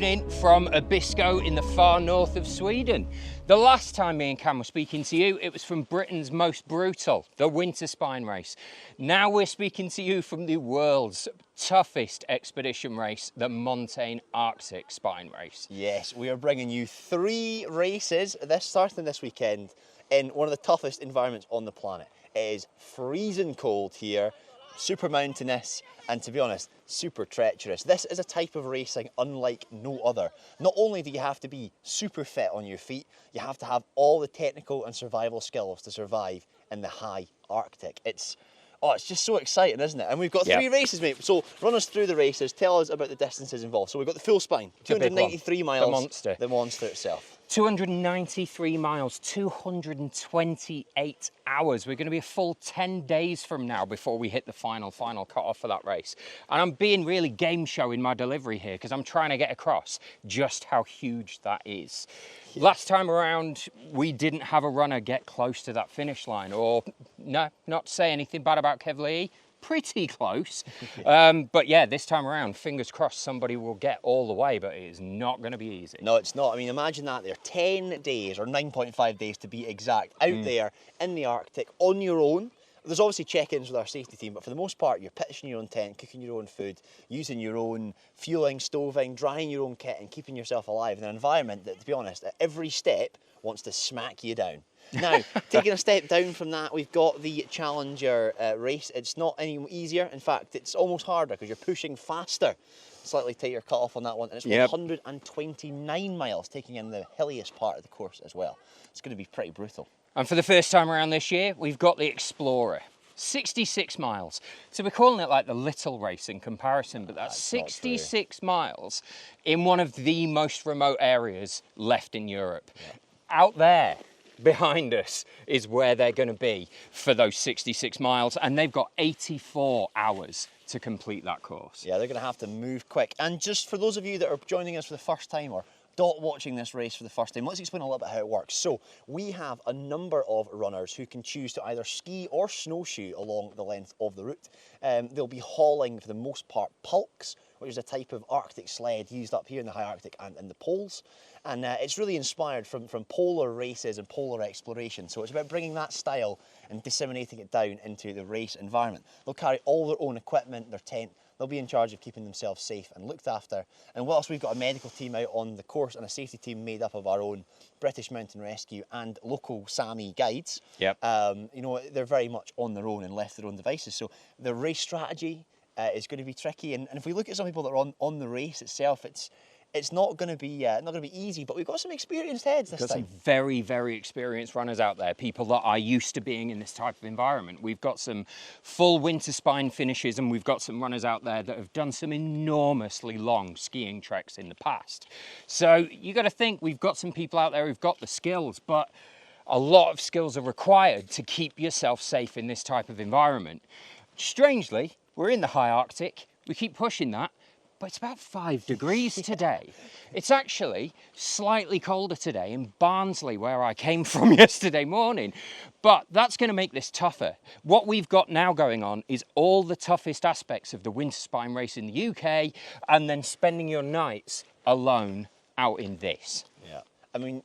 evening from Abisko in the far north of Sweden. The last time me and Cam were speaking to you, it was from Britain's most brutal, the Winter Spine Race. Now we're speaking to you from the world's toughest expedition race, the Montane Arctic Spine Race. Yes, we are bringing you 3 races starting this weekend in one of the toughest environments on the planet. It is freezing cold here, super mountainous, and to be honest, super treacherous. This is a type of racing unlike no other. Not only do you have to be super fit on your feet, you have to have all the technical and survival skills to survive in the high Arctic. It's just so exciting, isn't it? And we've got 3 races, mate. So run us through the races, tell us about the distances involved. So we've got the full spine, 293 miles. The monster. The monster itself. 293 miles, 228 hours. We're going to be a full 10 days from now before we hit the final cut-off for that race. And I'm being really game show in my delivery here because I'm trying to get across just how huge that is. Yeah. Last time around, we didn't have a runner get close to that finish line, or no, not to say anything bad about Kev Lee. Pretty close. But yeah, this time around, fingers crossed somebody will get all the way, but it is not going to be easy. No, it's not. I mean, imagine that there. 10 days, or 9.5 days to be exact, out there in the Arctic on your own. There's obviously check-ins with our safety team, but for the most part, you're pitching your own tent, cooking your own food, using your own fueling, stoving, drying your own kit, and keeping yourself alive in an environment that, to be honest, at every step wants to smack you down. Now, taking a step down from that, we've got the Challenger race. It's not any easier. In fact, it's almost harder because you're pushing faster. Slightly tighter cut off on that one. And it's 129 miles, taking in the hilliest part of the course as well. It's going to be pretty brutal. And for the first time around this year, we've got the Explorer. 66 miles. So we're calling it like the little race in comparison, but that's 66 miles in one of the most remote areas left in Europe. Yeah. Out there, behind us, is where they're going to be for those 66 miles, and they've got 84 hours to complete that course. Yeah, they're going to have to move quick. And just for those of you that are joining us for the first time or watching this race for the first time, let's explain a little bit how it works. So we have a number of runners who can choose to either ski or snowshoe along the length of the route. They'll be hauling, for the most part, pulks, which is a type of Arctic sled used up here in the high Arctic and in the poles. And it's really inspired from polar races and polar exploration. So it's about bringing that style and disseminating it down into the race environment. They'll carry all their own equipment, their tent. They'll be in charge of keeping themselves safe and looked after. And whilst we've got a medical team out on the course and a safety team made up of our own British Mountain Rescue and local Sami guides, you know, they're very much on their own and left to their own devices. So the race strategy is going to be tricky. And if we look at some people that are on the race itself, it's not going to be easy, but we've got some experienced heads this time. Some very, very experienced runners out there, people that are used to being in this type of environment. We've got some full winter spine finishes, and we've got some runners out there that have done some enormously long skiing treks in the past. So you got to think we've got some people out there who've got the skills, but a lot of skills are required to keep yourself safe in this type of environment. Strangely, we're in the high Arctic. We keep pushing that. But it's about 5 degrees today. It's actually slightly colder today in Barnsley, where I came from yesterday morning. But that's going to make this tougher. What we've got now going on is all the toughest aspects of the Winter Spine Race in the UK, and then spending your nights alone out in this. Yeah, I mean,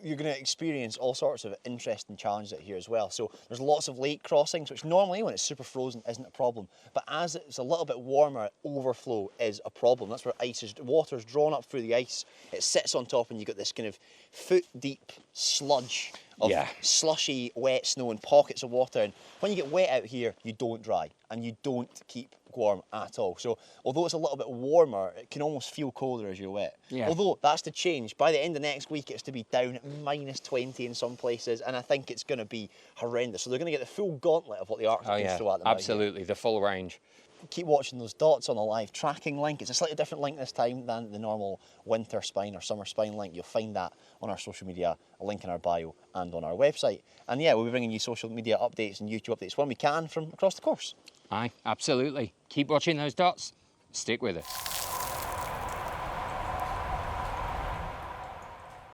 you're going to experience all sorts of interesting challenges out here as well. So there's lots of lake crossings, which normally when it's super frozen isn't a problem. But as it's a little bit warmer, overflow is a problem. That's where water's drawn up through the ice. It sits on top and you've got this kind of foot-deep sludge of slushy, wet snow and pockets of water. And when you get wet out here, you don't dry and you don't keep warm at all. So although it's a little bit warmer, it can almost feel colder as you're wet. Yeah. Although that's to change. By the end of next week, it's to be down at -20 in some places, and I think it's going to be horrendous. So they're going to get the full gauntlet of what the Arctic can throw at them. Absolutely, the full range. Keep watching those dots on the live tracking link. It's a slightly different link this time than the normal winter spine or summer spine link. You'll find that on our social media, a link in our bio and on our website. And yeah, we'll be bringing you social media updates and YouTube updates when we can from across the course. Aye, absolutely. Keep watching those dots. Stick with us.